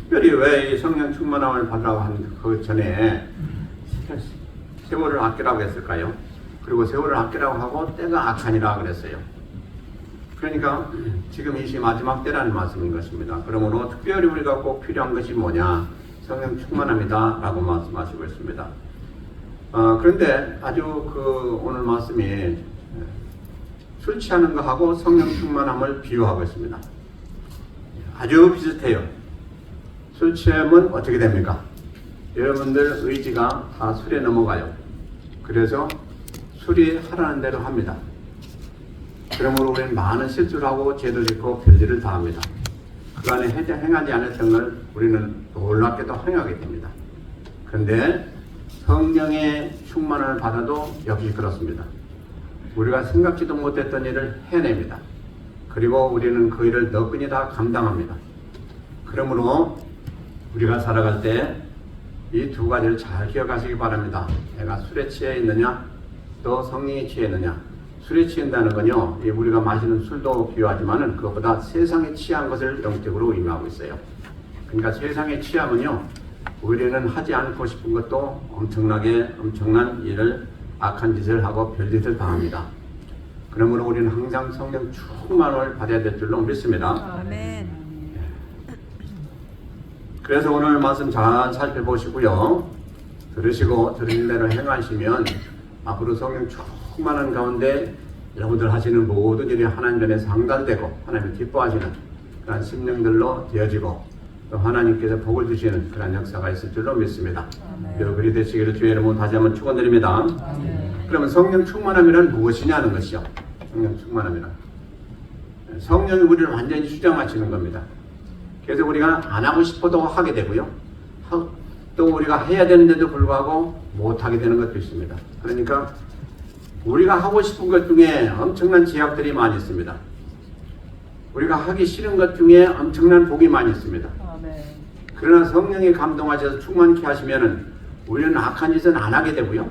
특별히 왜 이 성령 충만함을 받으라고 한 그 전에 세월을 아끼라고 했을까요? 그리고 세월을 아끼라고 하고 때가 악하니라 그랬어요. 그러니까 지금 이 시 마지막 때라는 말씀인 것입니다. 그러므로 특별히 우리가 꼭 필요한 것이 뭐냐? 성령 충만함이다 라고 말씀하시고 있습니다. 그런데 아주 오늘 말씀이 술 취하는 것하고 성령 충만함을 비유하고 있습니다. 아주 비슷해요. 술 취하면 어떻게 됩니까? 여러분들 의지가 다 술에 넘어가요. 그래서 술이 하라는 대로 합니다. 그러므로 우리는 많은 실수를 하고 죄도 짓고 별일을 다 합니다. 그 안에 행하지 않았던 걸 우리는 놀랍게도 행하게 됩니다. 그런데 성령의 충만을 받아도 역시 그렇습니다. 우리가 생각지도 못했던 일을 해냅니다. 그리고 우리는 그 일을 너끈히 다 감당합니다. 그러므로 우리가 살아갈 때 이 두 가지를 잘 기억하시기 바랍니다. 내가 술에 취해 있느냐 또 성령에 취해 있느냐. 술에 취한다는 건요, 우리가 마시는 술도 비유하지만은 그것보다 세상에 취한 것을 영적으로 의미하고 있어요. 그러니까 세상에 취하면요, 우리는 하지 않고 싶은 것도 엄청난 일을, 악한 짓을 하고 별짓을 당합니다. 그러므로 우리는 항상 성령 충만을 받아야 될 줄로 믿습니다. 아멘. 그래서 오늘 말씀 잘 살펴보시고요. 들으시고 들은 대로 행하시면 앞으로 성령 충만한 가운데 여러분들 하시는 모든 일이 하나님 전에 상달되고 하나님이 기뻐하시는 그런 심령들로 되어지고 또 하나님께서 복을 주시는 그런 역사가 있을 줄로 믿습니다. 그리 되시기를 주의 이름으로 다시 한번 축원드립니다. 그러면 성령 충만함이란 무엇이냐는 것이요. 성령 충만함이란 성령이 우리를 완전히 수장하시는 겁니다. 그래서 우리가 안 하고 싶어도 하게 되고요. 또 우리가 해야 되는데도 불구하고 못하게 되는 것도 있습니다. 그러니까 우리가 하고 싶은 것 중에 엄청난 제약들이 많이 있습니다. 우리가 하기 싫은 것 중에 엄청난 복이 많이 있습니다. 그러나 성령이 감동하셔서 충만케 하시면은 우리는 악한 짓은 안 하게 되고요.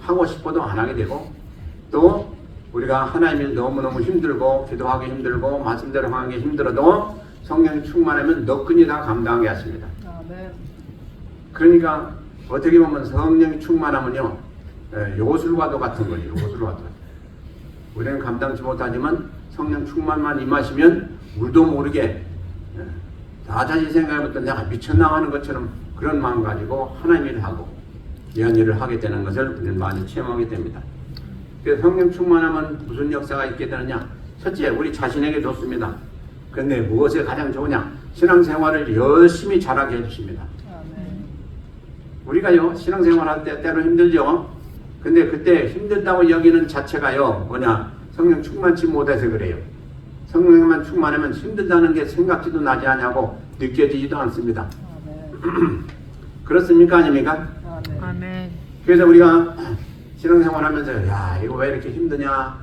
하고 싶어도 안 하게 되고 또 우리가 하나님이 너무너무 힘들고 기도하기 힘들고 말씀대로 하기 힘들어도 성령이 충만하면 너끈히 다 감당하게 하십니다. 그러니까 어떻게 보면 성령이 충만하면요, 요술과도 같은 거예요. 요술과도. 우리는 감당치 못하지만 성령 충만만 임하시면 우리도 모르게 다 자신 생각해부터 내가 미쳐나가는 것처럼 그런 마음 가지고 하나님 일을 하고 귀한 일을 하게 되는 것을 우리는 많이 체험하게 됩니다. 그래서 성령 충만하면 무슨 역사가 있게 되느냐? 첫째, 우리 자신에게 좋습니다. 그런데 무엇에 가장 좋으냐? 신앙생활을 열심히 잘하게 해주십니다. 우리가요, 신앙생활 할 때 때로 힘들죠? 근데 그때 힘들다고 여기는 자체가요, 뭐냐? 성령 충만치 못해서 그래요. 성령만 충만하면 힘들다는 게 생각지도 나지 않냐고 느껴지지도 않습니다. 그렇습니까? 아닙니까? 아멘. 그래서 우리가 신앙생활 하면서, 야, 이거 왜 이렇게 힘드냐?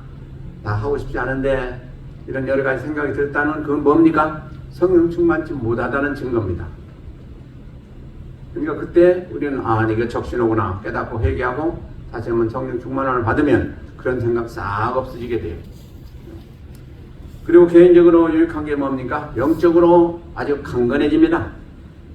나 하고 싶지 않은데, 이런 여러 가지 생각이 들었다는 그건 뭡니까? 성령 충만치 못하다는 증거입니다. 그러니까 그때 우리는 이게 적신호구나 깨닫고 회개하고 다시 한번 성령 충만함을 받으면 그런 생각 싹 없어지게 돼요. 그리고 개인적으로 유익한 게 뭡니까? 영적으로 아주 강건해집니다.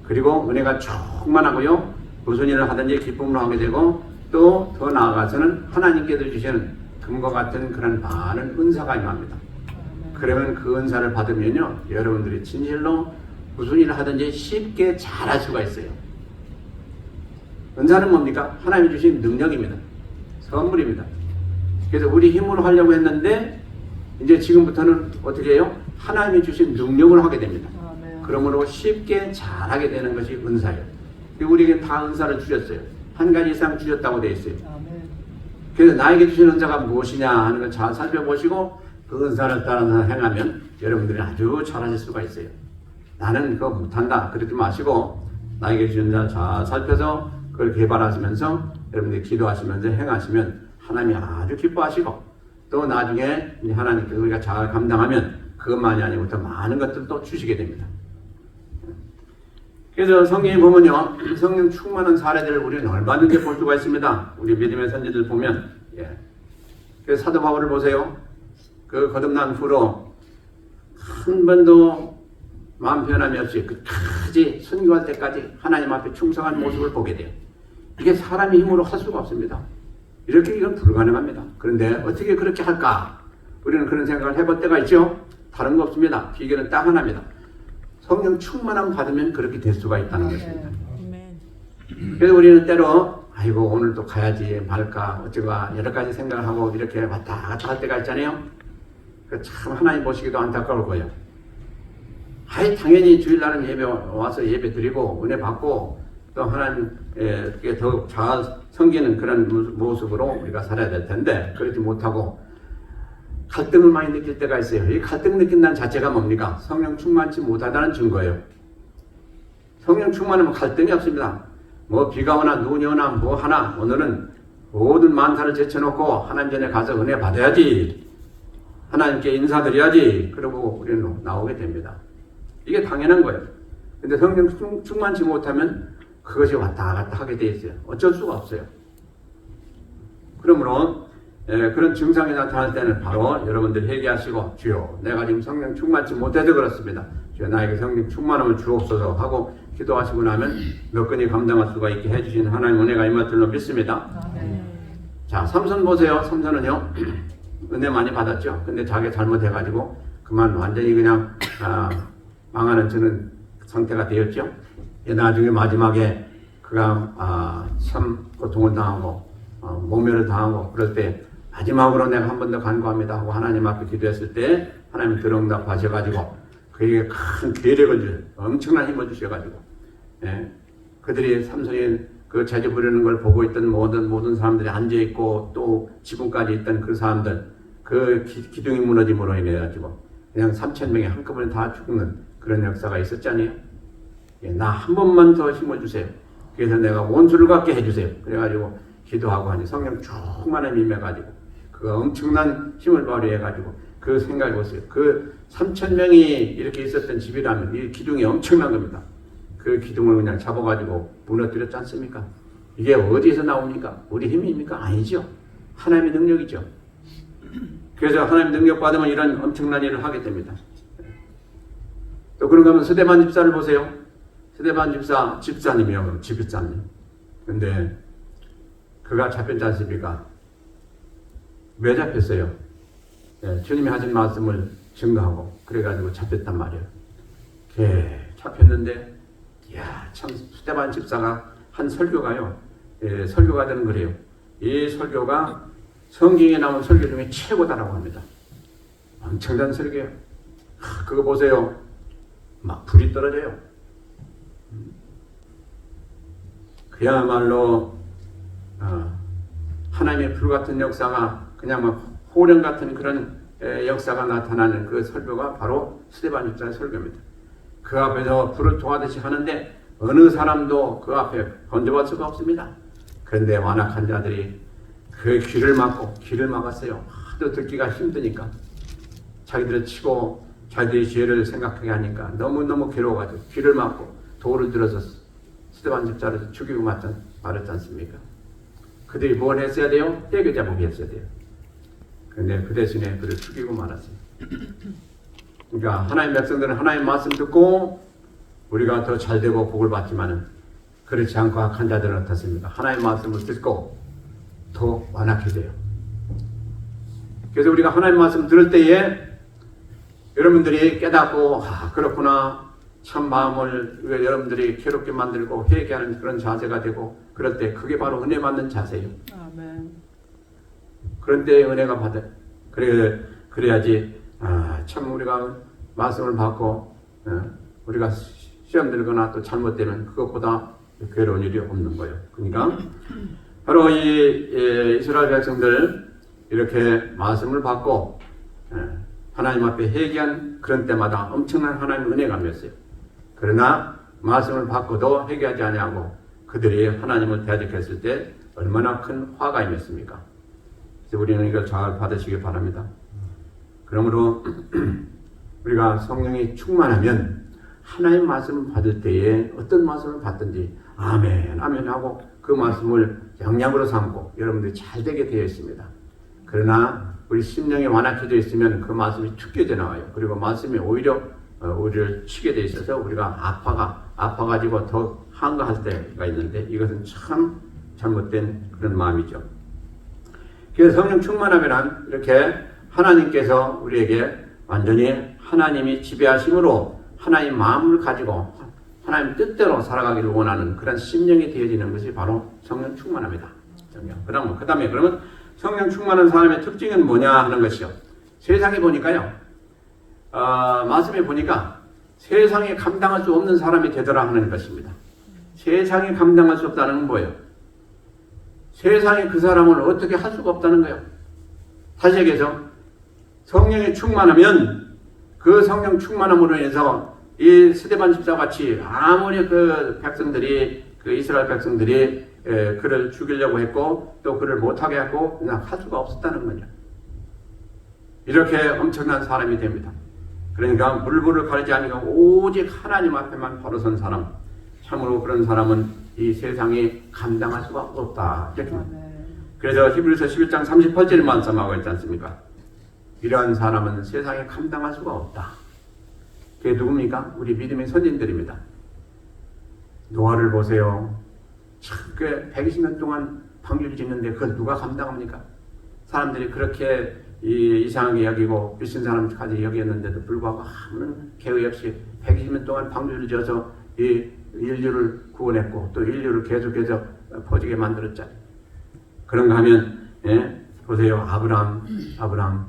그리고 은혜가 충만하고요. 무슨 일을 하든지 기쁨으로 하게 되고 또 더 나아가서는 하나님께서 주시는 금과 같은 그런 많은 은사가 임합니다. 그러면 그 은사를 받으면요, 여러분들이 진실로 무슨 일을 하든지 쉽게 잘할 수가 있어요. 은사는 뭡니까? 하나님이 주신 능력입니다. 선물입니다. 그래서 우리 힘으로 하려고 했는데 이제 지금부터는 어떻게 해요? 하나님이 주신 능력을 하게 됩니다. 그러므로 쉽게 잘하게 되는 것이 은사예요. 우리에게 다 은사를 주셨어요. 한 가지 이상 주셨다고 되어 있어요. 그래서 나에게 주신 은사가 무엇이냐 하는 걸 잘 살펴보시고 그 은사를 따라서 행하면 여러분들이 아주 잘하실 수가 있어요. 나는 그거 못한다 그러지 마시고 나에게 주신 은사를 잘 살펴서 그걸 개발하시면서 여러분들이 기도하시면서 행하시면 하나님이 아주 기뻐하시고 또 나중에 하나님께서 우리가 잘 감당하면 그것만이 아니고 더 많은 것들도 주시게 됩니다. 그래서 성경에 보면요, 성령 충만한 사례들을 우리는 얼마든지 볼 수가 있습니다. 우리 믿음의 선지들 보면, 그래서 사도 바울을 보세요. 그 거듭난 후로 한 번도 마음 변함이 없이 끝까지 순교할 때까지 하나님 앞에 충성한 모습을 보게 돼요. 이게 사람의 힘으로 할 수가 없습니다. 이렇게 이건 불가능합니다. 그런데 어떻게 그렇게 할까? 우리는 그런 생각을 해볼 때가 있죠. 다른 거 없습니다. 비결은 딱 하나입니다. 성령 충만함 받으면 그렇게 될 수가 있다는 것입니다. 그래서 우리는 때로 아이고 오늘도 가야지 말까 어쩌가 여러 가지 생각을 하고 이렇게 왔다 갔다 할 때가 있잖아요. 참 하나님 보시기도 안타까울 거예요. 아예 당연히 주일날은 예배 와서 예배 드리고 은혜 받고 또 하나님께 더욱 잘 섬기는 그런 모습으로 우리가 살아야 될 텐데 그렇지 못하고 갈등을 많이 느낄 때가 있어요. 이 갈등 느낀다는 자체가 뭡니까? 성령 충만치 못하다는 증거예요. 성령 충만하면 갈등이 없습니다. 뭐 비가 오나 눈이 오나 뭐 하나 오늘은 모든 만사를 제쳐놓고 하나님 전에 가서 은혜 받아야지, 하나님께 인사드려야지, 그러고 우리는 나오게 됩니다. 이게 당연한 거예요. 근데 성령 충만치 못하면 그것이 왔다 갔다 하게 돼 있어요. 어쩔 수가 없어요. 그러므로 그런 증상이 나타날 때는 바로 여러분들 회개하시고 주여 내가 지금 성령 충만치 못해서 그렇습니다. 주여 나에게 성령 충만함을 주옵소서 하고 기도하시고 나면 너끈히 감당할 수가 있게 해주신 하나님 은혜가 임할 줄로 믿습니다. 자, 삼손 보세요. 삼손은요 은혜 많이 받았죠. 근데 자기가 잘못해가지고 그만 완전히 그냥 망하는 저는 상태가 되었죠. 나중에 마지막에 그가 참 고통을 당하고 모멸을 당하고 그럴 때 마지막으로 내가 한 번 더 간구합니다 하고 하나님 앞에 기도했을 때 하나님 들응답하셔가지고 그에게 큰 괴력을 주셔, 엄청난 힘을 주셔가지고 그들이 삼손이 그 제주 부리는 걸 보고 있던 모든 사람들이 앉아있고 또 지붕까지 있던 그 사람들 그 기둥이 무너짐으로 인해 가지고 그냥 3,000명이 한꺼번에 다 죽는 그런 역사가 있었잖아요. 나 한 번만 더 힘을 주세요. 그래서 내가 원수를 갖게 해주세요. 그래가지고 기도하고 하니 성령 충만함이 임해가지고 그 엄청난 힘을 발휘해가지고 그 생각해 보세요. 그 3,000명이 이렇게 있었던 집이라면 이 기둥이 엄청난 겁니다. 그 기둥을 그냥 잡아가지고 무너뜨렸지 않습니까? 이게 어디서 나옵니까? 우리 힘입니까? 아니죠. 하나님의 능력이죠. 그래서 하나님의 능력 받으면 이런 엄청난 일을 하게 됩니다. 또 그런가 하면 스데반 집사를 보세요. 스데반 집사님이요. 집사님. 근데 그가 잡혔지 않습니까? 왜 잡혔어요? 주님이 하신 말씀을 증거하고 그래가지고 잡혔단 말이에요. 잡혔는데 참 스데반 집사가 한 설교가요. 설교가들은 그래요. 이 설교가 성경에 나온 설교 중에 최고다라고 합니다. 엄청난 설교예요. 그거 보세요. 막 불이 떨어져요. 그야말로 하나님의 불같은 역사가 그냥 막 호령 같은 그런 역사가 나타나는 그 설교가 바로 스데반 집사의 설교입니다. 그 앞에서 불을 통하듯이 하는데 어느 사람도 그 앞에 건져볼 수가 없습니다. 그런데 완악한 자들이 그 귀를 막았어요. 하도 듣기가 힘드니까 자기들을 치고 자기들의 죄를 생각하게 하니까 너무너무 괴로워가지고 귀를 막고 돌을 들어서 스데반 집사를 죽이고 말았지 않습니까? 그들이 뭘 했어야 돼요? 때려잡고 했어야 돼요. 그런데 그 대신에 그를 죽이고 말았어요. 그러니까 하나님 백성들은 하나님 말씀 듣고 우리가 더 잘되고 복을 받지만은 그렇지 않고 악한 자들은 어떻습니까? 하나님 말씀을 듣고 더 완악해져요. 그래서 우리가 하나님 말씀 들을 때에 여러분들이 깨닫고 그렇구나 참 마음을 여러분들이 괴롭게 만들고 회개하는 그런 자세가 되고 그럴 때 그게 바로 은혜 받는 자세예요. 아멘. 그런 때에 은혜가 받아요. 그래야지 참 우리가 말씀을 받고 우리가 시험 들거나 또 잘못되면 그것보다 괴로운 일이 없는 거예요. 그러니까 바로 이 이스라엘 백성들 이렇게 말씀을 받고 하나님 앞에 회개한 그런 때마다 엄청난 하나님의 은혜가 맺었어요. 그러나 말씀을 받고도 회개하지 아니하고 그들이 하나님을 대적했을 때 얼마나 큰 화가 임했습니까? 그래서 우리는 이걸 잘 받으시기 바랍니다. 그러므로 우리가 성령이 충만하면 하나님 말씀을 받을 때에 어떤 말씀을 받든지 아멘 아멘 하고 그 말씀을 영양으로 삼고 여러분들이 잘 되게 되어 있습니다. 그러나 우리 심령이 완악해져 있으면 그 말씀이 툭겨져 나와요. 그리고 말씀이 오히려 우리를 치게 돼 있어서 우리가 아파가지고 더 한가할 때가 있는데 이것은 참 잘못된 그런 마음이죠. 그래서 성령 충만함이란 이렇게 하나님께서 우리에게 완전히 하나님이 지배하심으로 하나님 마음을 가지고 하나님 뜻대로 살아가기를 원하는 그런 심령이 되어지는 것이 바로 성령 충만함이다. 그 다음에 그러면 성령 충만한 사람의 특징은 뭐냐 하는 것이요. 세상에 보니까요. 말씀에 보니까 세상에 감당할 수 없는 사람이 되더라 하는 것입니다. 세상에 감당할 수 없다는 건 뭐예요? 세상에 그 사람을 어떻게 할 수가 없다는 거예요. 다시 얘기해서 성령이 충만하면 그 성령 충만함으로 인해서 이 스데반 집사 같이 아무리 그 백성들이 그 이스라엘 백성들이 그를 죽이려고 했고 또 그를 못하게 했고 그냥 할 수가 없었다는 거죠. 이렇게 엄청난 사람이 됩니다. 그러니까 물불을 가리지 아니하고 오직 하나님 앞에만 바로 선 사람, 참으로 그런 사람은 이 세상에 감당할 수가 없다. 이렇게 그래서 히브리서 11장 38절 말씀하고 있지 않습니까? 이러한 사람은 세상에 감당할 수가 없다. 그게 누굽니까? 우리 믿음의 선진들입니다. 노아를 보세요. 참, 꽤 120년 동안 방주를 짓는데 그걸 누가 감당합니까? 사람들이 그렇게 이상하게 여기고 미친 사람까지 여기었는데도 불구하고 아무런 개의 없이 120년 동안 방주를 지어서 이 인류를 구원했고 또 인류를 계속해서 퍼지게 만들었잖아요. 그런가 하면 보세요. 아브라함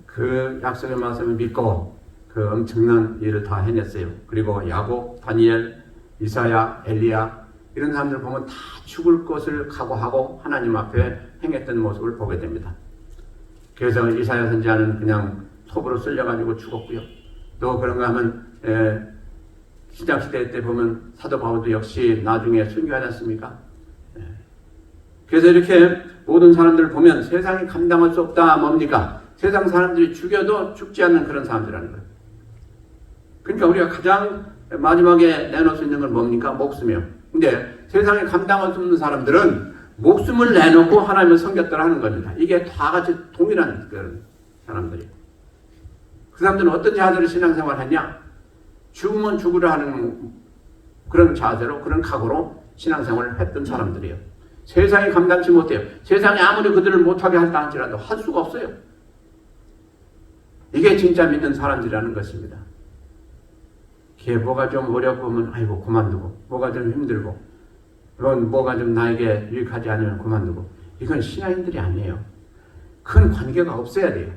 그 약속의 말씀을 믿고 그 엄청난 일을 다 해냈어요. 그리고 야곱, 다니엘, 이사야, 엘리야 이런 사람들 보면 다 죽을 것을 각오하고 하나님 앞에 행했던 모습을 보게 됩니다. 그래서 이사야 선지자는 그냥 톱으로 쓸려가지고 죽었고요. 또 그런가 하면 신약시대 때 보면 사도 바울도 역시 나중에 순교하지 않습니까? 그래서 이렇게 모든 사람들을 보면 세상이 감당할 수 없다 뭡니까? 세상 사람들이 죽여도 죽지 않는 그런 사람들이라는 거예요. 그러니까 우리가 가장 마지막에 내놓을 수 있는 건 뭡니까? 목숨이에요. 근데 세상에 감당할 수 없는 사람들은 목숨을 내놓고 하나님을 섬겼더라 하는 겁니다. 이게 다 같이 동일한 그런 사람들이에요. 그 사람들은 어떤 자세로 신앙생활을 했냐? 죽으면 죽으려 하는 그런 자세로 그런 각오로 신앙생활을 했던 사람들이에요. 세상이 감당치 못해요. 세상이 아무리 그들을 못하게 할다 할지라도 할 수가 없어요. 이게 진짜 믿는 사람들이라는 것입니다. 그게 뭐가 좀 어렵고 하면 아이고 그만두고 뭐가 좀 힘들고 이건 뭐가 좀 나에게 유익하지 않으면 그만두고 이건 신앙인들이 아니에요. 큰 관계가 없어야 돼요.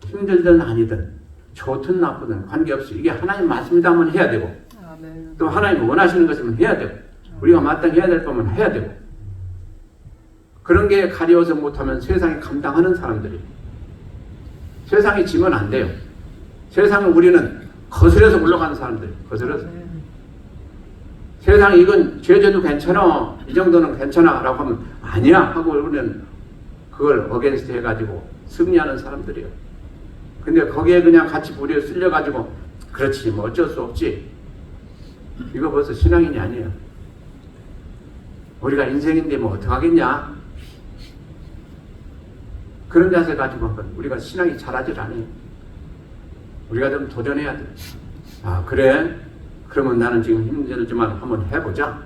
힘들든 아니든 좋든 나쁘든 관계없이 이게 하나님 말씀이다면 해야 되고 또 하나님 원하시는 것이면 해야 되고 우리가 마땅히 해야 될 거면 해야 되고 그런 게 가려워서 못하면 세상에 감당하는 사람들이 세상이 지면 안 돼요. 세상을 우리는 거스려서 올라가는 사람들 거스려서 세상에 이건 죄져도 괜찮아 이 정도는 괜찮아 라고 하면 아니야 하고 우리는 그걸 어게인스트 해가지고 승리하는 사람들이에요. 근데 거기에 그냥 같이 우리를 쓸려가지고 그렇지 뭐 어쩔 수 없지 이거 벌써 신앙인이 아니에요. 우리가 인생인데 뭐 어떡하겠냐 그런 자세 가지고 우리가 신앙이 잘하질 않아요. 우리가 좀 도전해야 돼. 아 그래? 그러면 나는 지금 힘들지만 한번 해보자.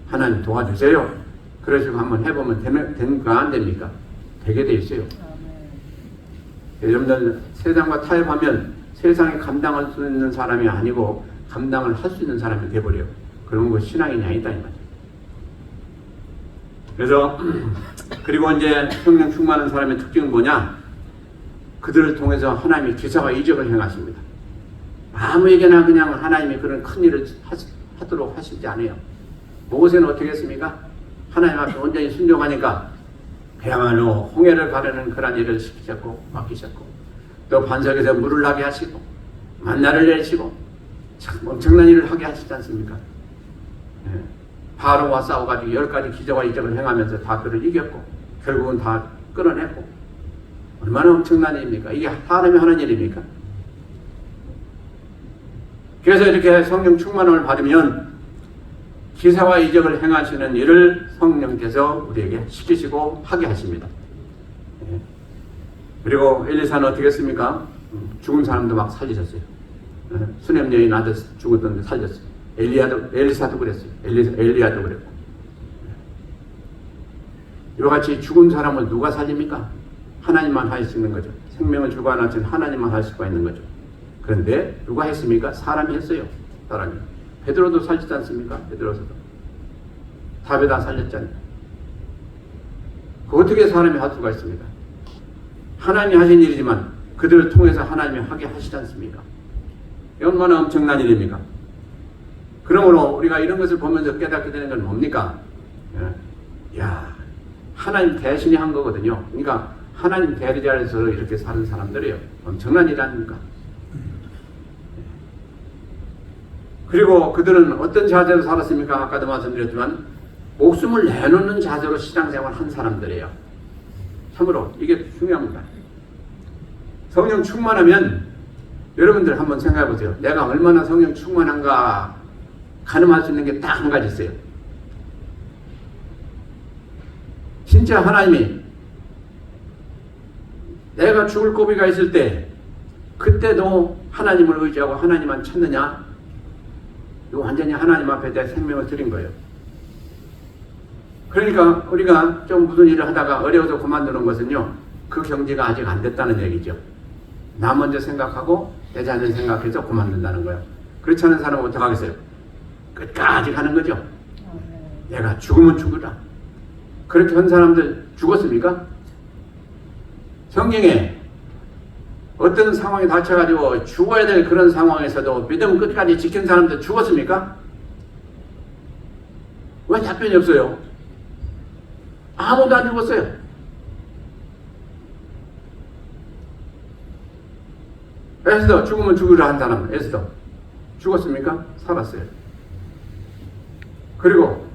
하나님 도와주세요. 그러시고 한번 해보면 됩니까? 안 됩니까? 되게 돼 있어요. 여러분들 세상과 타협하면 세상에 감당할 수 있는 사람이 아니고 감당을 할 수 있는 사람이 돼버려요. 그런 거 신앙인이 아니다 이 말이에요. 그래서 그리고 이제 성령 충만한 사람의 특징은 뭐냐? 그들을 통해서 하나님이 기사와 이적을 행하십니다. 아무에게나 그냥 하나님이 그런 큰 일을 하도록 하시지 않아요. 모세는 어떻게 했습니까? 하나님 앞에 온전히 순종하니까 그야말로 홍해를 가르는 그런 일을 시키셨고 맡기셨고 또 반석에서 물을 나게 하시고 만나를 내리시고 참 엄청난 일을 하게 하시지 않습니까? 바로와 싸워가지고 10가지 기적과 이적을 행하면서 다 그를 이겼고 결국은 다 끌어냈고 얼마나 엄청난 일입니까? 이게 사람이 하는 일입니까? 그래서 이렇게 성령 충만함을 받으면 기사와 이적을 행하시는 일을 성령께서 우리에게 시키시고 하게 하십니다. 그리고 엘리사는 어떻게 했습니까? 죽은 사람도 막 살리셨어요. 수냄 여인 아들 죽었던데 살렸어요. 엘리사도 그랬어요. 엘리야도 그랬고. 이와 같이 죽은 사람을 누가 살립니까? 하나님만 할 수 있는 거죠. 생명을 주고 하나님 하나님만 할 수가 있는 거죠. 그런데 누가 했습니까? 사람이 했어요. 사람이. 베드로도 살리지 않습니까? 베드로도. 다베다 살렸잖아요. 그 어떻게 사람이 할 수가 있습니까? 하나님이 하신 일이지만 그들을 통해서 하나님이 하게 하시지 않습니까? 얼마나 엄청난 일입니까? 그러므로 우리가 이런 것을 보면서 깨닫게 되는 건 뭡니까? 야, 하나님 대신이 한 거거든요. 그러니까 하나님 대리 자리에서 이렇게 사는 사람들이에요. 엄청난 일 아닙니까? 그리고 그들은 어떤 자세로 살았습니까? 아까도 말씀드렸지만 목숨을 내놓는 자세로 신앙생활 한 사람들이에요. 참으로 이게 중요합니다. 성령 충만하면 여러분들 한번 생각해 보세요. 내가 얼마나 성령 충만한가 가늠할 수 있는 게 딱 한 가지 있어요. 진짜 하나님이 내가 죽을 고비가 있을 때 그때도 하나님을 의지하고 하나님만 찾느냐? 이거 완전히 하나님 앞에 내 생명을 드린 거예요. 그러니까 우리가 좀 무슨 일을 하다가 어려워서 그만두는 것은요, 그 경지가 아직 안 됐다는 얘기죠. 나 먼저 생각하고 내 자녀 생각해서 그만둔다는 거예요. 그렇지 않은 사람은 어떻게 하겠어요? 끝까지 가는 거죠. 내가 죽으면 죽으라. 그렇게 한 사람들 죽었습니까? 성경에 어떤 상황에 닥쳐가지고 죽어야 될 그런 상황에서도 믿음 끝까지 지킨 사람들 죽었습니까? 왜 답변이 없어요? 아무도 안 죽었어요. 에스더 죽으면 죽으라 한 사람 에스더 죽었습니까? 살았어요. 그리고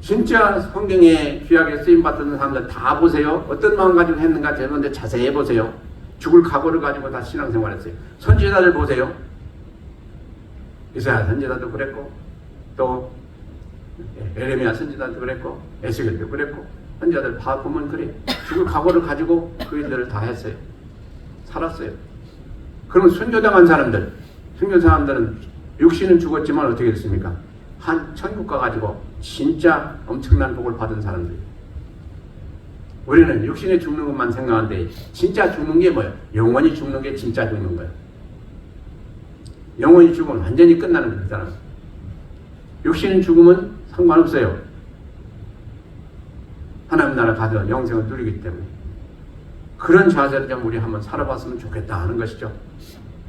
진짜 성경에 귀하게 쓰임받던 사람들 다 보세요. 어떤 마음 가지고 했는가 여러분들 자세히 해보세요. 죽을 각오를 가지고 다 신앙생활했어요. 선지자들 보세요. 이사야 선지자도 그랬고 또 에레미야 선지자도 그랬고 에스겔도 그랬고 선지자들 다 보면 그래. 죽을 각오를 가지고 그 일들을 다 했어요. 살았어요. 그러면 순교당한 사람들, 순교 사람들은 육신은 죽었지만 어떻게 됐습니까? 한 천국 가가지고 진짜 엄청난 복을 받은 사람들이에요. 우리는 육신에 죽는 것만 생각하는데 진짜 죽는 게 뭐예요? 영원히 죽는 게 진짜 죽는 거예요. 영원히 죽으면 완전히 끝나는 그 사람. 육신은 죽으면 상관없어요. 하나님 나라 가서 영생을 누리기 때문에. 그런 자세를 좀 우리 한번 살아봤으면 좋겠다 하는 것이죠.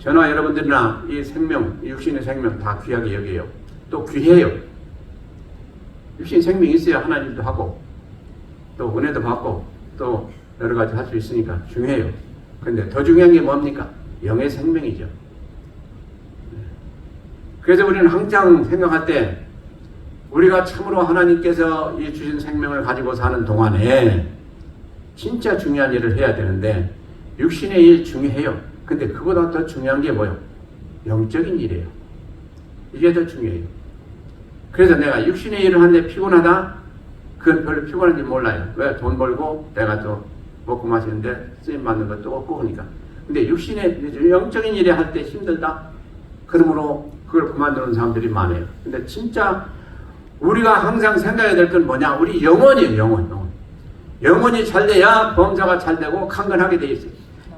저나 여러분들이나 이 생명, 이 육신의 생명 다 귀하게 여겨요. 또 귀해요. 육신 생명이 있어야 하나님도 하고 또 은혜도 받고 또 여러 가지 할 수 있으니까 중요해요. 그런데 더 중요한 게 뭡니까? 영의 생명이죠. 그래서 우리는 항상 생각할 때 우리가 참으로 하나님께서 이 주신 생명을 가지고 사는 동안에 진짜 중요한 일을 해야 되는데 육신의 일 중요해요. 근데 그보다 더 중요한 게 뭐예요? 영적인 일이에요. 이게 더 중요해요. 그래서 내가 육신의 일을 하는데 피곤하다? 그건 별로 피곤한지 몰라요. 왜? 돈 벌고 내가 또 먹고 마시는데 쓰임 받는 것도 없고 그러니까. 근데 육신의 영적인 일을 할 때 힘들다? 그러므로 그걸 그만두는 사람들이 많아요. 근데 진짜 우리가 항상 생각해야 될 건 뭐냐? 우리 영혼이에요. 영혼이 잘 돼야 범사가 잘 되고 강건하게 돼 있어요.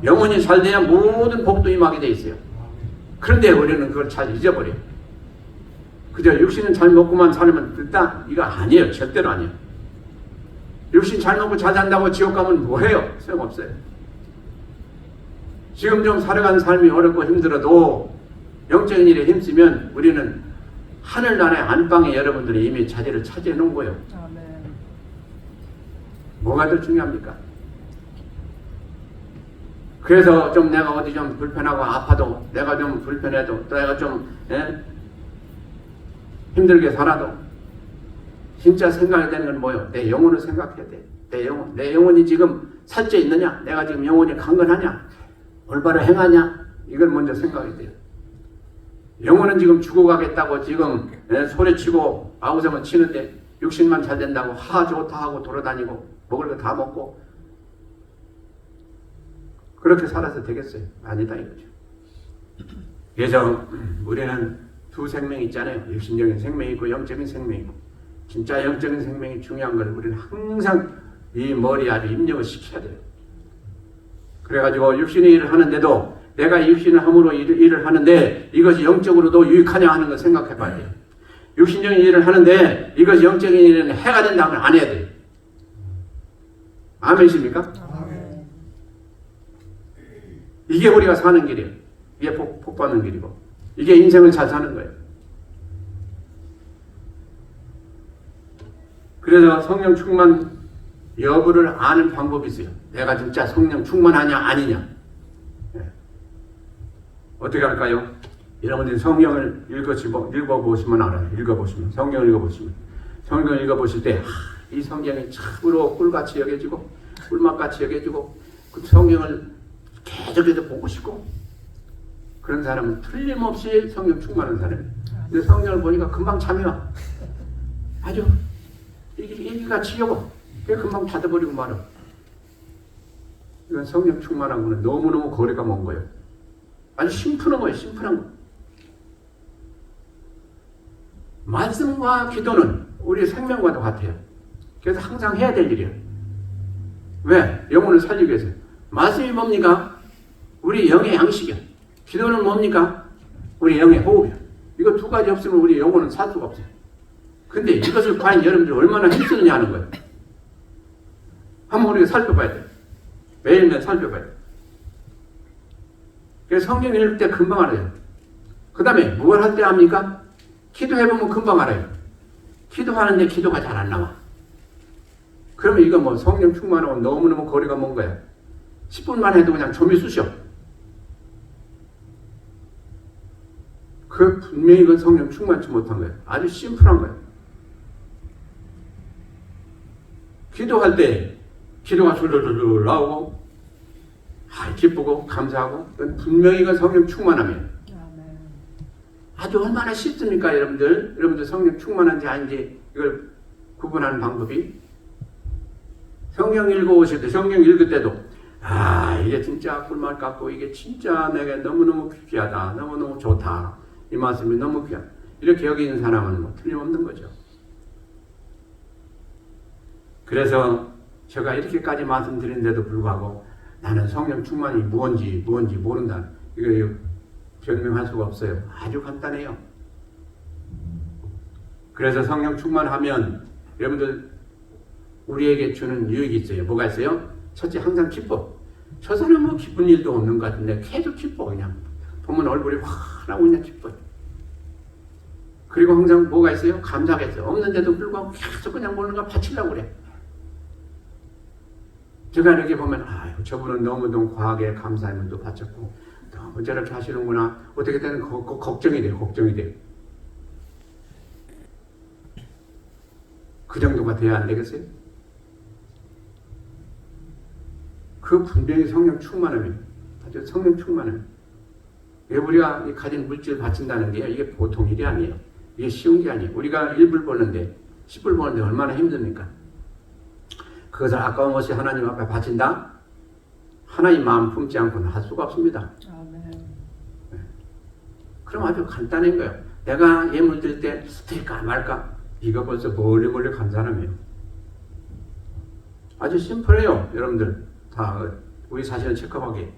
영혼이 잘 돼야 모든 복도 임하게 돼 있어요. 그런데 우리는 그걸 잘 잊어버려요. 그저 육신은 잘 먹고만 살면 됐다? 이거 아니에요. 절대로 아니에요. 육신 잘 먹고 잘 산다고 지옥 가면 뭐해요? 소용없어요. 지금 좀 살아가는 삶이 어렵고 힘들어도 영적인 일에 힘쓰면 우리는 하늘나라의 안방에 여러분들이 이미 자리를 차지해 놓은 거예요. 아멘. 뭐가 더 중요합니까? 그래서 좀 내가 어디 좀 불편하고 아파도 내가 좀 불편해도 또 내가 좀 힘들게 살아도 진짜 생각해야 되는 건 뭐예요? 내 영혼을 생각해야 돼. 내 영혼이 지금 살쪄 있느냐? 내가 지금 영혼이 강건하냐? 올바로 행하냐? 이걸 먼저 생각해야 돼요. 영혼은 지금 죽어가겠다고 지금 소리치고 아우성을 치는데 육신만 잘 된다고 하 좋다 하고 돌아다니고 먹을 거 다 먹고 그렇게 살아서 되겠어요? 아니다 이거죠. 그래서 우리는 두 생명이 있잖아요. 육신적인 생명이 있고 영적인 생명이 있고, 진짜 영적인 생명이 중요한 걸 우리는 항상 이 머리에 아주 입력을 시켜야 돼요. 그래가지고 육신의 일을 하는데도 내가 이 육신을 함으로 일을 하는데 이것이 영적으로도 유익하냐 하는 걸 생각해 봐야 돼요. 육신적인 일을 하는데 이것이 영적인 일은 해가 된다면 안 해야 돼요. 아멘이십니까? 아멘. 이게 우리가 사는 길이에요. 이게 복 받는 길이고, 이게 인생을 잘 사는 거예요. 그래서 성령 충만 여부를 아는 방법이 있어요. 내가 진짜 성령 충만하냐 아니냐. 어떻게 할까요? 여러분들이 성경을 읽어보시면 알아요. 성경을 읽어보시면. 성경을 읽어보실 때, 이 성경이 참으로 꿀같이 여겨지고, 꿀맛같이 여겨지고, 그 성경을 계속해서 보고 싶고, 그런 사람은 틀림없이 성령 충만한 사람이에요. 근데 성경을 보니까 금방 잠이 와. 아주, 일기같이 여고, 금방 닫아버리고 말아. 이건 성령 충만한 거는 너무너무 거리가 먼 거예요. 아주 심플한 거예요. 심플한 거. 말씀과 기도는 우리 생명과도 같아요. 그래서 항상 해야 될 일이에요. 왜? 영혼을 살리기 위해서. 말씀이 뭡니까? 우리 영의 양식이야. 기도는 뭡니까? 우리 영의 호흡이야. 이거 두 가지 없으면 우리 영혼은 살 수가 없어요. 근데 이것을 과연 여러분들이 얼마나 힘쓰느냐 하는 거예요. 한번 우리가 살펴봐야 돼요. 매일매일 살펴봐야 돼요. 그래서 성경 읽을 때 금방 알아요. 그 다음에 뭘 할 때 합니까? 기도해보면 금방 알아요. 기도하는데 기도가 잘 안 나와. 그러면 이거 뭐 성령 충만하고 너무너무 거리가 먼 거야. 10분만 해도 그냥 좀이 쑤셔. 그 분명히 이건 성령 충만치 못한 거예요. 아주 심플한 거예요. 기도할 때 기도가 줄줄줄 나오고 기쁘고 감사하고 분명히 이건 성령 충만함이에요. 아주 얼마나 쉽습니까 여러분들? 여러분들 성령 충만한지 아닌지 이걸 구분하는 방법이, 성경 읽어오실 때, 성경 읽을 때도 이게 진짜 꿀맛 같고 이게 진짜 내게 너무너무 귀하다, 너무너무 좋다, 이 말씀이 너무 귀하다, 이렇게 여기는 사람은 뭐 틀림없는 거죠. 그래서 제가 이렇게까지 말씀드리는데도 불구하고 나는 성령 충만이 뭔지 모른다, 이거 변명할 수가 없어요. 아주 간단해요. 그래서 성령 충만하면 여러분들 우리에게 주는 유익이 있어요. 뭐가 있어요? 첫째, 항상 기뻐. 저 사람은 뭐 기쁜 일도 없는 것 같은데 계속 기뻐. 그냥 보면 얼굴이 환하고 그냥 기뻐요. 그리고 항상 뭐가 있어요? 감사가 있어요. 없는데도 불구하고 계속 그냥 뭔가 바치려고 그래. 제가 이렇게 보면 저분은 너무너무 과하게 감사의 물도 바쳤고 너무 저렇게 하시는구나. 어떻게 되는 걱정이 돼요. 그 정도가 돼야 안 되겠어요? 그 분명히 성령 충만함이에요. 아주 성령 충만함. 우리가 가진 물질 바친다는 게 이게 보통 일이 아니에요. 이게 쉬운 게 아니에요. 우리가 1불 버는데 10불 버는데 얼마나 힘듭니까? 그것을 아까움없이 하나님 앞에 바친다? 하나님 마음 품지 않고는 할 수가 없습니다. 아멘. 그럼 아주 간단한 거예요. 내가 예물 드릴 때 드릴까 말까? 이거 벌써 멀리 간 사람이에요. 아주 심플해요. 여러분들 다 우리 사실은 체크하기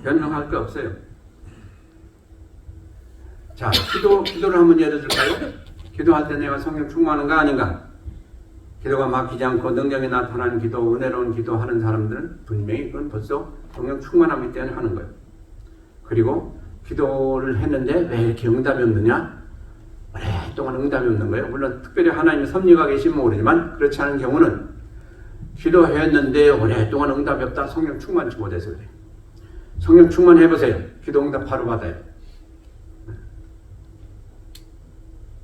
변명할 거 없어요. 자, 기도를 한번 열어줄까요? 기도할 때 내가 성령 충만한가 아닌가? 기도가 막히지 않고 능력이 나타나는 기도, 은혜로운 기도하는 사람들은 분명히 그건 벌써 성령 충만하기 때문에 하는 거예요. 그리고 기도를 했는데 왜 이렇게 응답이 없느냐? 오랫동안 응답이 없는 거예요. 물론 특별히 하나님의 섭리가 계시면 모르지만 그렇지 않은 경우는 기도했는데 오랫동안 응답이 없다. 성령 충만치 못해서 그래요. 성령 충만해보세요. 기도 응답 바로 받아요.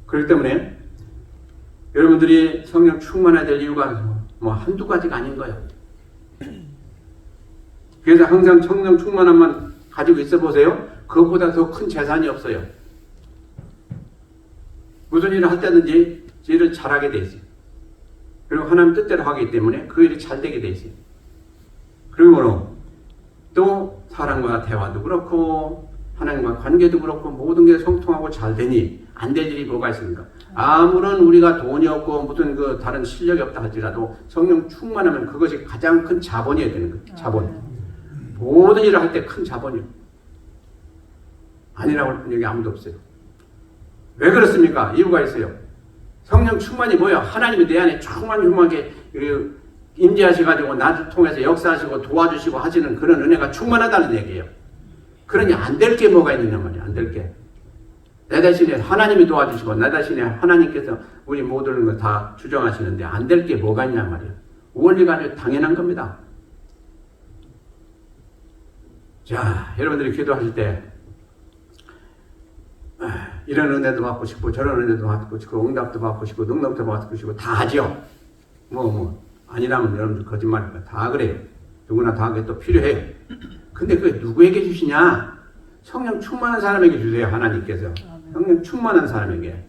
그렇기 때문에 여러분들이 성령 충만해야 될 이유가 뭐 한두 가지가 아닌 거예요. 그래서 항상 성령 충만함만 가지고 있어 보세요. 그것보다 더 큰 재산이 없어요. 무슨 일을 할 때든지 일을 잘하게 돼 있어요. 그리고 하나님 뜻대로 하기 때문에 그 일이 잘 되게 돼 있어요. 그리고 또 사람과 대화도 그렇고 하나님과 관계도 그렇고 모든 게 성통하고 잘 되니 안 될 일이 뭐가 있습니까? 아무런 우리가 돈이 없고 무슨 그 다른 실력이 없다 할지라도 성령 충만하면 그것이 가장 큰 자본이어야 되는 거예요. 자본. 모든 일을 할 때 큰 자본이요. 아니라고 할 여기 아무도 없어요. 왜 그렇습니까? 이유가 있어요. 성령 충만이 뭐예요? 하나님이 내 안에 충만하게 임재하셔가지고 나를 통해서 역사하시고 도와주시고 하시는 그런 은혜가 충만하다는 얘기예요. 그러니 안 될 게 뭐가 있느냐 말이에요. 안 될 게. 내 대신에 하나님이 도와주시고 내 대신에 하나님께서 우리 모든 걸 다 주정하시는데 안 될 게 뭐가 있냐 말이에요. 원리가 아주 당연한 겁니다. 자, 여러분들이 기도하실 때 이런 은혜도 받고 싶고 저런 은혜도 받고 싶고 응답도 받고 싶고 능력도 받고 싶고 다 하죠. 아니라면 여러분들 거짓말입니다. 다 그래요. 누구나 다 그게 또 필요해요. 근데 그게 누구에게 주시냐? 성령 충만한 사람에게 주세요. 하나님께서. 성령 충만한 사람에게.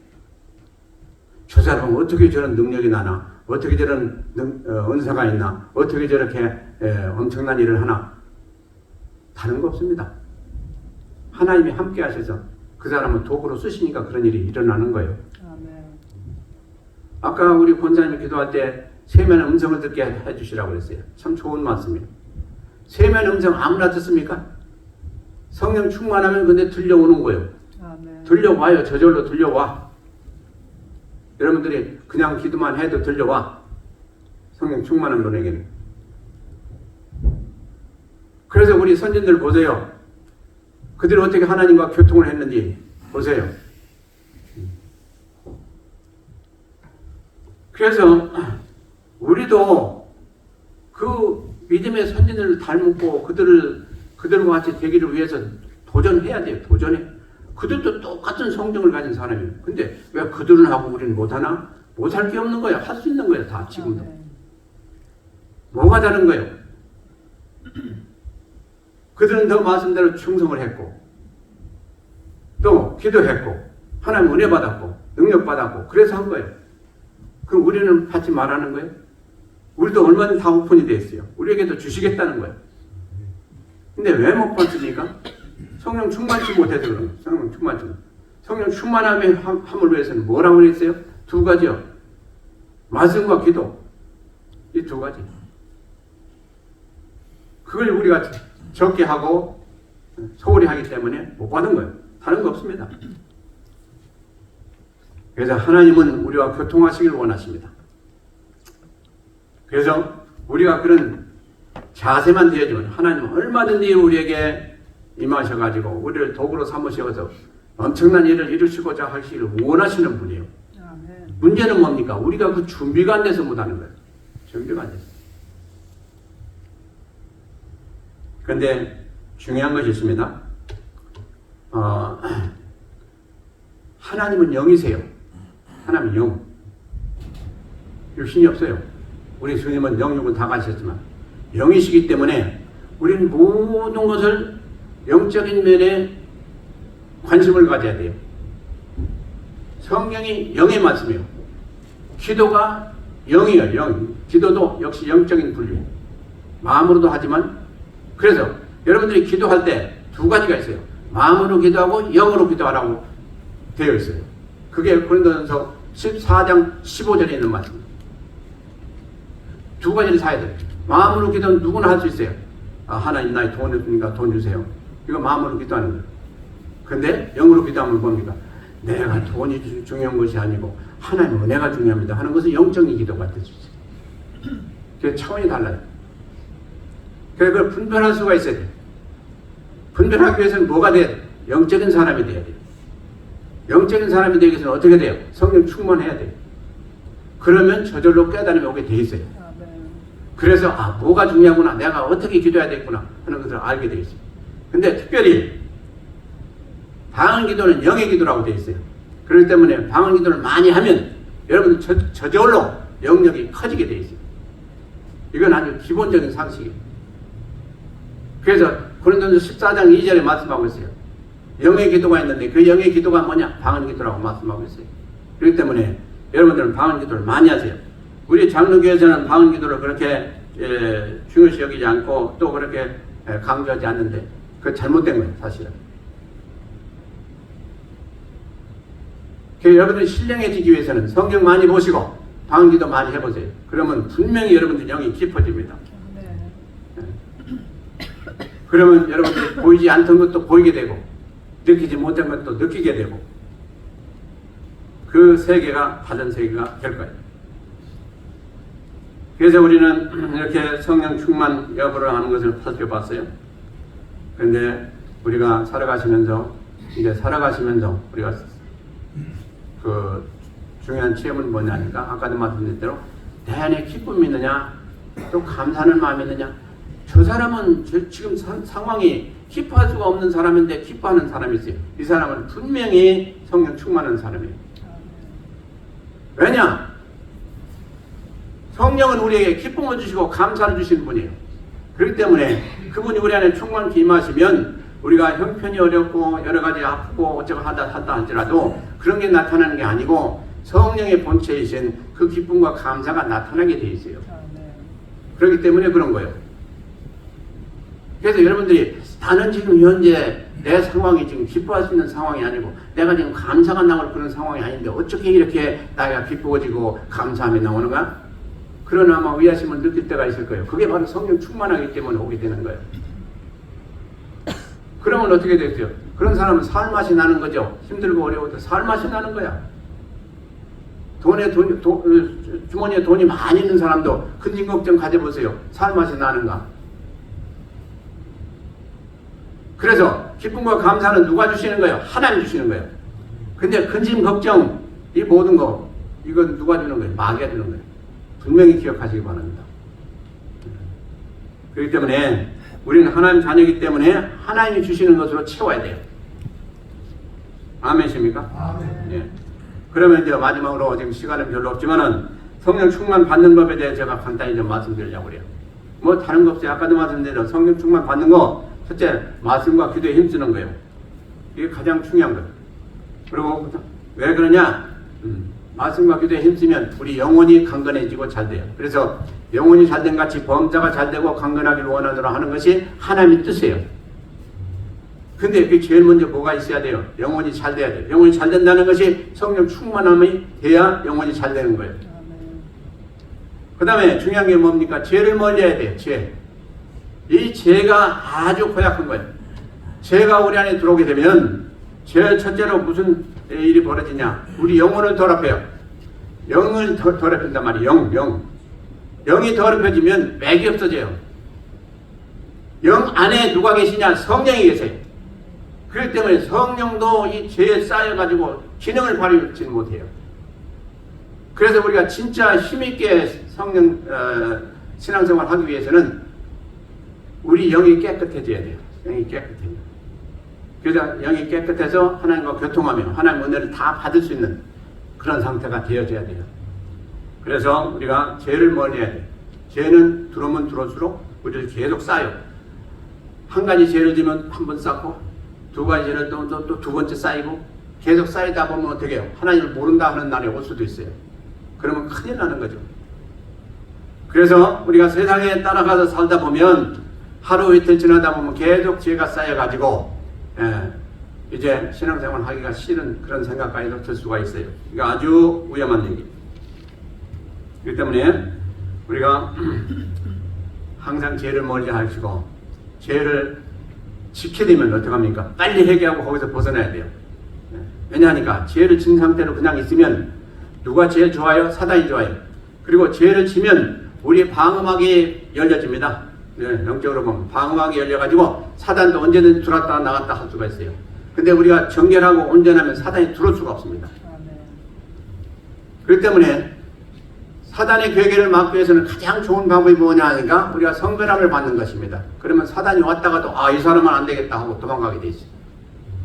저 사람은 어떻게 저런 능력이 나나? 어떻게 저런 은사가 있나? 어떻게 저렇게 엄청난 일을 하나? 다른 거 없습니다. 하나님이 함께 하셔서 그 사람은 도구로 쓰시니까 그런 일이 일어나는 거예요. 아까 우리 권사님이 기도할 때 세면 음성을 듣게 해주시라고 그랬어요. 참 좋은 말씀이에요. 세면 음성 아무나 듣습니까? 성령 충만하면 근데 들려오는 거예요. 들려와요. 저절로 들려와. 여러분들이 그냥 기도만 해도 들려와. 성령 충만한 분에게는. 그래서 우리 선진들 보세요. 그들이 어떻게 하나님과 교통을 했는지 보세요. 그래서 우리도 그 믿음의 선진들을 닮고 그들과 같이 되기를 위해서 도전해야 돼요. 도전해. 그들도 똑같은 성경을 가진 사람이에요. 근데 왜 그들은 하고 우리는 못하나? 못할 게 없는 거예요. 할 수 있는 거예요. 다 지금도. 뭐가 다른 거예요? 그들은 더 말씀대로 충성을 했고 또 기도했고 하나님 은혜 받았고 능력 받았고 그래서 한 거예요. 그럼 우리는 받지 말라는 거예요? 우리도 얼마든지 다 오픈이 되어 있어요. 우리에게도 주시겠다는 거예요. 근데 왜 못 받습니까? 성령 충만치 못해서 그런 거예요. 성령 충만치. 성령 충만함을 위해서는 뭐라고 그랬어요? 두 가지요. 말씀과 기도. 이 두 가지. 그걸 우리가 적게 하고 소홀히 하기 때문에 못 받은 거예요. 다른 거 없습니다. 그래서 하나님은 우리와 교통하시길 원하십니다. 그래서 우리가 그런 자세만 되어주면 하나님은 얼마든지 우리에게 임하셔가지고 우리를 도구로 삼으셔서 엄청난 일을 이루시고자 하시기를 원하시는 분이에요. 문제는 뭡니까? 우리가 그 준비가 안 돼서 못하는 거예요. 준비가 안 돼서. 그런데 중요한 것이 있습니다. 하나님은 영이세요. 하나님은 영. 육신이 없어요. 우리 주님은 영육은 다 가셨지만 영이시기 때문에 우리는 모든 것을 영적인 면에 관심을 가져야 돼요. 성경이 영의 말씀이에요. 기도가 영이에요. 영. 기도도 역시 영적인 분류. 마음으로도 하지만 그래서 여러분들이 기도할 때 두 가지가 있어요. 마음으로 기도하고 영으로 기도하라고 되어 있어요. 그게 고린도전서 14장 15절에 있는 말씀입니다. 두 가지를 사야 돼요. 마음으로 기도는 누구나 할 수 있어요. 하나님 나의 돈 없으니까 돈 주세요. 이거 마음으로 기도하는 거예요. 근데 영으로 기도하면 뭡니까? 내가 돈이 중요한 것이 아니고 하나님 은혜가 중요합니다 하는 것은 영적인 기도가 될 수 있어요. 그 차원이 달라요. 그래서 그걸 분별할 수가 있어야 돼요. 분별하기 위해서는 뭐가 돼야 돼요? 영적인 사람이 돼야 돼요. 영적인 사람이 되기 위해서는 어떻게 돼요? 성령 충만해야 돼요. 그러면 저절로 깨달음이 오게 돼 있어요. 그래서 뭐가 중요하구나, 내가 어떻게 기도해야 되겠구나 하는 것을 알게 돼 있어요. 근데 특별히 방언 기도는 영의 기도라고 돼 있어요. 그렇기 때문에 방언 기도를 많이 하면 여러분 저절로 영역이 커지게 돼 있어요. 이건 아주 기본적인 상식이에요. 그래서 고린도전서 14장 2절에 말씀하고 있어요. 영의 기도가 있는데 그 영의 기도가 뭐냐? 방언 기도라고 말씀하고 있어요. 그렇기 때문에 여러분들은 방언 기도를 많이 하세요. 우리 장로교에서는 방언 기도를 그렇게 중요시 여기지 않고 또 그렇게 강조하지 않는데 그건 잘못된 거예요. 사실은. 그래서 여러분들이 신령해지기 위해서는 성경 많이 보시고 방언기도 많이 해보세요. 그러면 분명히 여러분들 영이 깊어집니다. 그러면 여러분들이 보이지 않던 것도 보이게 되고 느끼지 못한 것도 느끼게 되고 그 세계가 다른 세계가 될 거예요. 그래서 우리는 이렇게 성령 충만 여부를 하는 것을 살펴봤어요. 그런데 우리가 살아가시면서 우리가 그 중요한 체험은 뭐냐니까 아까도 말씀드린 대로 내 안에 기쁨이 있느냐 또 감사하는 마음이 있느냐. 저 사람은 지금 상황이 기뻐할 수가 없는 사람인데 기뻐하는 사람이 있어요. 이 사람은 분명히 성령 충만한 사람이에요. 왜냐? 성령은 우리에게 기쁨을 주시고 감사를 주시는 분이에요. 그렇기 때문에 그분이 우리 안에 충만히 임하시면 우리가 형편이 어렵고 여러 가지 아프고 어쩌고 하다 할지라도 그런 게 나타나는 게 아니고 성령의 본체이신 그 기쁨과 감사가 나타나게 돼 있어요. 그렇기 때문에 그런 거예요. 그래서 여러분들이 나는 지금 현재 내 상황이 지금 기뻐할 수 있는 상황이 아니고 내가 지금 감사가 나올 그런 상황이 아닌데 어떻게 이렇게 나가 기뻐지고 감사함이 나오는 거야? 그런 아마 위하심을 느낄 때가 있을 거예요. 그게 바로 성령 충만하기 때문에 오게 되는 거예요. 그러면 어떻게 되겠어요? 그런 사람은 살맛이 나는 거죠. 힘들고 어려울 때 살맛이 나는 거야. 주머니에 돈이 많이 있는 사람도 근심 걱정 가져보세요. 살맛이 나는가? 그래서 기쁨과 감사는 누가 주시는 거예요? 하나님 주시는 거예요. 근데 근심 걱정 이 모든 거 이건 누가 주는 거예요? 마귀가 주는 거예요. 분명히 기억하시기 바랍니다. 그렇기 때문에 우리는 하나님 자녀이기 때문에 하나님이 주시는 것으로 채워야 돼요. 아멘이십니까? 아멘. 예. 그러면 이제 마지막으로 지금 시간은 별로 없지만은 성령 충만 받는 법에 대해 제가 간단히 좀 말씀드리려고 그래요. 뭐 다른 거 없어요. 아까도 말씀드린 성령 충만 받는 거 첫째 말씀과 기도에 힘쓰는 거예요. 이게 가장 중요한 거예요. 그리고 왜 그러냐? 말씀과 기도에 힘쓰면 우리 영혼이 강건해지고 잘 돼요. 그래서 영혼이 잘된 같이 범사가 잘되고 강건하기를 원하노라 하는 것이 하나님의 뜻이에요. 근데 그 제일 먼저 뭐가 있어야 돼요? 영혼이 잘 돼야 돼요. 영혼이 잘 된다는 것이 성령 충만함이 돼야 영혼이 잘 되는 거예요. 그 다음에 중요한 게 뭡니까? 죄를 멀리해야 돼요. 죄. 이 죄가 아주 고약한 거예요. 죄가 우리 안에 들어오게 되면 제일 첫째로 무슨 일이 벌어지냐? 우리 영혼을 더럽혀요. 영을 더럽힌단 말이에요. 영이 더럽혀지면 맥이 없어져요. 영 안에 누가 계시냐? 성령이 계세요. 그렇기 때문에 성령도 이 죄에 쌓여가지고 기능을 발휘하지 못해요. 그래서 우리가 진짜 힘있게 성령 신앙생활 하기 위해서는 우리 영이 깨끗해져야 돼요. 영이 깨끗해요. 그래서 영이 깨끗해서 하나님과 교통하며 하나님 은혜를 다 받을 수 있는 그런 상태가 되어져야 돼요. 그래서 우리가 죄를 멀리해야 돼요. 죄는 들어오면 들어올수록 우리를 계속 쌓여요. 한 가지 죄를 지면 한 번 쌓고 두 가지 죄를 또 두 번째 쌓이고 계속 쌓이다 보면 어떻게 해요? 하나님을 모른다 하는 날이 올 수도 있어요. 그러면 큰일 나는 거죠. 그래서 우리가 세상에 따라가서 살다 보면 하루 이틀 지나다 보면 계속 죄가 쌓여가지고 이제 신앙생활 하기가 싫은 그런 생각까지도 들 수가 있어요. 이거 아주 위험한 얘기. 그렇기 때문에 우리가 항상 죄를 멀리 하시고 죄를 지켜야 되면 어떡합니까? 빨리 회개하고 거기서 벗어나야 돼요. 왜냐하니까 죄를 진 상태로 그냥 있으면 누가 제일 좋아요? 사단이 좋아요. 그리고 죄를 지면 우리 방어막이 열려집니다. 영적으로 보면 방어막이 열려가지고 사단도 언제든 들어왔다 나갔다 할 수가 있어요. 근데 우리가 정결하고 온전하면 사단이 들어올 수가 없습니다. 그렇기 때문에 사단의 괴계를 막기 위해서는 가장 좋은 방법이 뭐냐 하니까 우리가 성결함을 받는 것입니다. 그러면 사단이 왔다가도 이 사람은 안 되겠다 하고 도망가게 돼 있어요.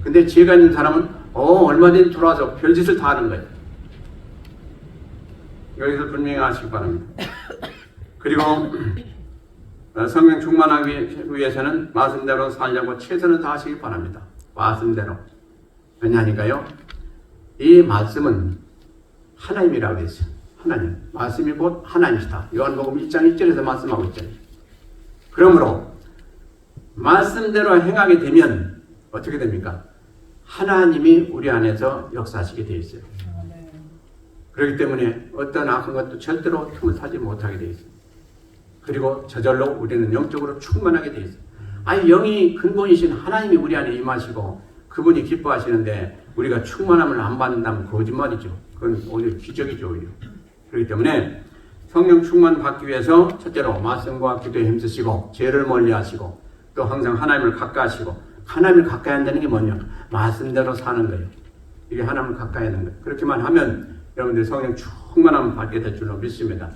근데 지혜가 있는 사람은 얼마든지 들어와서 별짓을 다 하는 거예요. 여기서 분명히 아시기 바랍니다. 그리고 성령 충만하기 위해서는 말씀대로 살려고 최선을 다하시기 바랍니다. 말씀대로. 왜냐하니까요, 이 말씀은 하나님이라고 했어요. 하나님. 말씀이 곧 하나님이시다. 요한복음 1장 1절에서 말씀하고 있잖아요. 그러므로 말씀대로 행하게 되면 어떻게 됩니까? 하나님이 우리 안에서 역사하시게 되어 있어요. 그렇기 때문에 어떤 악한 것도 절대로 틈을 타지 못하게 되어 있습니다. 그리고 저절로 우리는 영적으로 충만하게 되어 있습니다. 아니 영이 근본이신 하나님이 우리 안에 임하시고 그분이 기뻐하시는데 우리가 충만함을 안 받는다면 거짓말이죠. 그건 오히려 기적이죠. 오히려. 그렇기 때문에 성령 충만 받기 위해서 첫째로 말씀과 기도에 힘쓰시고 죄를 멀리하시고 또 항상 하나님을 가까이하시고 하나님을 가까이 한다는 게 뭐냐? 말씀대로 사는 거예요. 이게 하나님을 가까이 하는 거예요. 그렇게만 하면 여러분들 성령 충만함을 받게 될 줄로 믿습니다.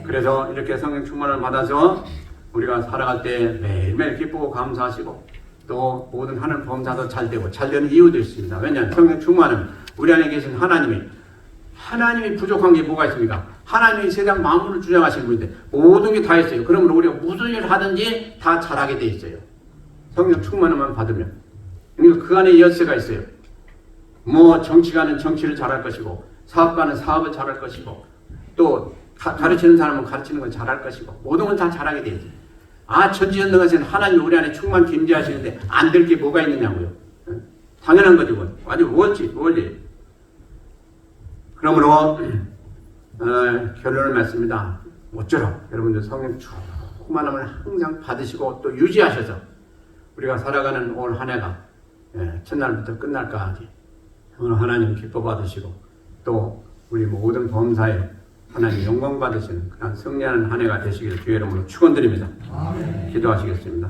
그래서 이렇게 성령 충만을 받아서 우리가 살아갈 때 매일매일 기쁘고 감사하시고 또 모든 하늘 범사도 잘 되고 잘 되는 이유도 있습니다. 왜냐하면 성령 충만은 우리 안에 계신 하나님이 부족한 게 뭐가 있습니까? 하나님이 세상 만물을 주장하시는 분인데 모든 게 다 있어요. 그러면 우리가 무슨 일을 하든지 다 잘하게 돼 있어요. 성령 충만함만 받으면. 그러니까 그 안에 열쇠가 있어요. 뭐 정치가는 정치를 잘할 것이고 사업가는 사업을 잘할 것이고 또 가르치는 사람은 가르치는 걸 잘할 것이고 모든 건 다 잘하게 돼 있어요. 전지전능하신 하나님이 우리 안에 충만 김재하시는데 안 될 게 뭐가 있느냐고요. 당연한 거죠. 그건. 아주 원리. 그러므로 결론을 맺습니다. 모쪼록 여러분들 성령 충만함을 항상 받으시고 또 유지하셔서 우리가 살아가는 올 한 해가 첫날부터 끝날까지 오늘 하나님 기뻐 받으시고 또 우리 모든 범사에 하나님 영광 받으시는 그런 승리하는 한 해가 되시기를 주의 이름으로 축원드립니다. 기도하시겠습니다.